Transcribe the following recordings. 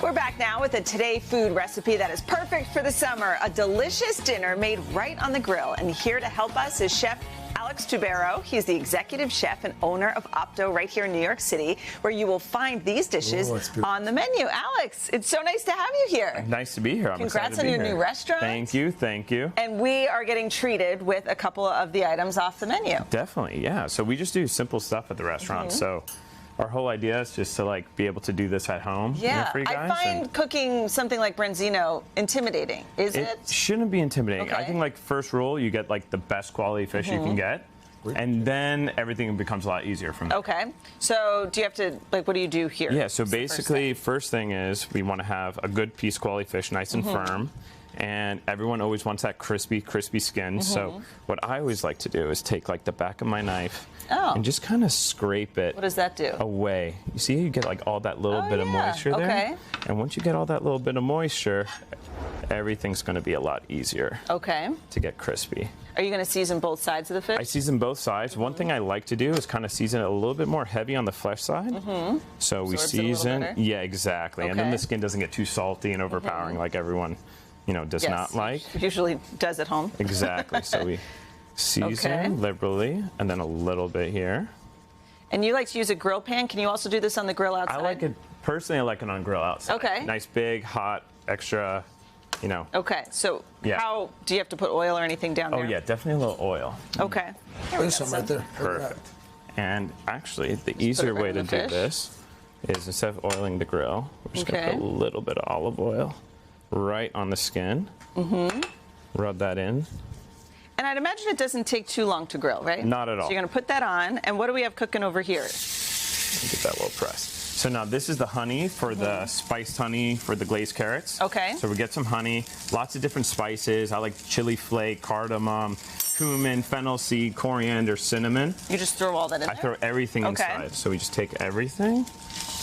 We're back now with a Today food recipe that is perfect for the summer. A delicious dinner made right on the grill. And here to help us is Chef Alex Tubero. He's the executive chef and owner of Opto right here in New York City, where you will find these dishes on the menu. Alex, it's so nice to have you here. Nice to be here. I'm excited Congrats on your new restaurant. Thank you. Thank you. And we are getting treated with a couple of the items off the menu. Definitely, yeah. So we just do simple stuff at the restaurant. So our whole idea is just to be able to do this at home. Yeah, for you guys. I find cooking something like Branzino intimidating. Is it? It shouldn't be intimidating. Okay. I think first rule, you get the best quality fish you can get. And then everything becomes a lot easier from there. Okay. So do you have to, what do you do here? Yeah, so basically, first thing is we want to have a good piece quality fish, nice and firm. And everyone always wants that crispy skin. So what I always like to do is take the back of my knife and just kind of scrape it. What does that do? Away. You see, you get all that little bit of moisture there. Okay. And once you get all that little bit of moisture, everything's going to be a lot easier. Okay. To get crispy. Are you going to season both sides of the fish? I season both sides. One thing I like to do is kind of season it a little bit more heavy on the flesh side. So we season. Yeah, exactly. Okay. And then the skin doesn't get too salty and overpowering like everyone does not like. Usually does at home. Exactly. So we season liberally, and then a little bit here. And you like to use a grill pan. Can you also do this on the grill outside? I like it, personally, I like it on grill outside. Okay. Nice, big, hot, extra, Okay. So how, do you have to put oil or anything down there? Oh, yeah, definitely a little oil. Okay. There's some right there. Perfect. And actually, the easier way to do this is instead of oiling the grill, we're just going to put a little bit of olive oil right on the skin. Rub that in. And I'd imagine it doesn't take too long to grill, right? Not at all. So you're going to put that on. And what do we have cooking over here? Get that well pressed. So now this is the honey for the spiced honey for the glazed carrots. Okay. So we get some honey, lots of different spices. I like chili flake, cardamom, cumin, fennel seed, coriander, cinnamon. You just throw all that in there? I throw everything inside. So we just take everything,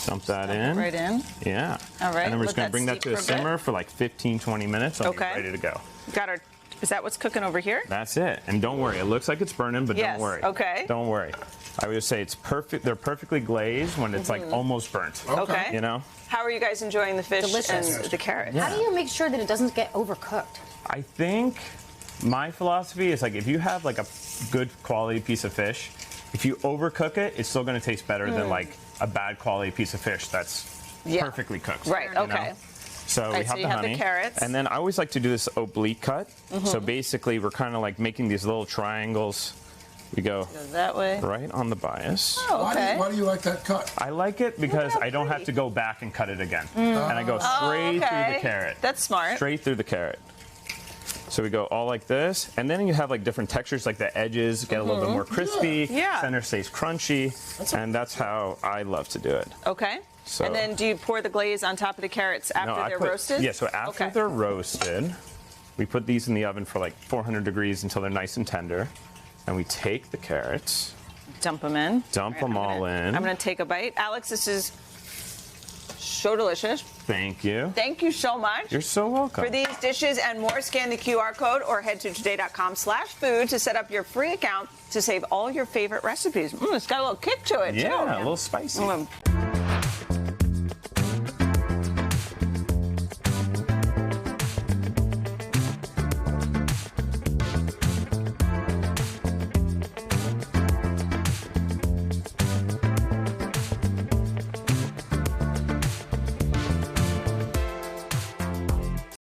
dump that in. Right in? Yeah. All right. And then we're just going to bring that to a simmer for 15, 20 minutes. And we're ready to go. Got our. Is that what's cooking over here? That's it. And don't worry, it looks like it's burning, but don't worry. Okay. Don't worry. I would just say it's perfect. They're perfectly glazed when it's almost burnt. Okay. How are you guys enjoying the fish and the carrots? Yeah. How do you make sure that it doesn't get overcooked? I think my philosophy is if you have a good quality piece of fish, if you overcook it, it's still going to taste better than a bad quality piece of fish that's perfectly cooked. Right. Okay. So we have the honey, carrots. and then I always like to do this oblique cut. So basically, we're kind of making these little triangles. We go that way, right on the bias. Oh, okay. Why do you like that cut? I like it because I don't have to go back and cut it again, and I go straight through the carrot. That's smart. Straight through the carrot. So we go all like this, and then you have different textures, the edges get a little bit more crispy, center stays crunchy, and that's how I love to do it. Okay. So, and then do you pour the glaze on top of the carrots after they're roasted? Yeah, so after they're roasted, we put these in the oven for 400 degrees until they're nice and tender. And we take the carrots. Dump them in. Dump them all in. I'm going to take a bite. Alex, this is so delicious. Thank you. Thank you so much. You're so welcome. For these dishes and more, scan the QR code or head to today.com/food to set up your free account to save all your favorite recipes. It's got a little kick to it, too. Yeah, a little spicy.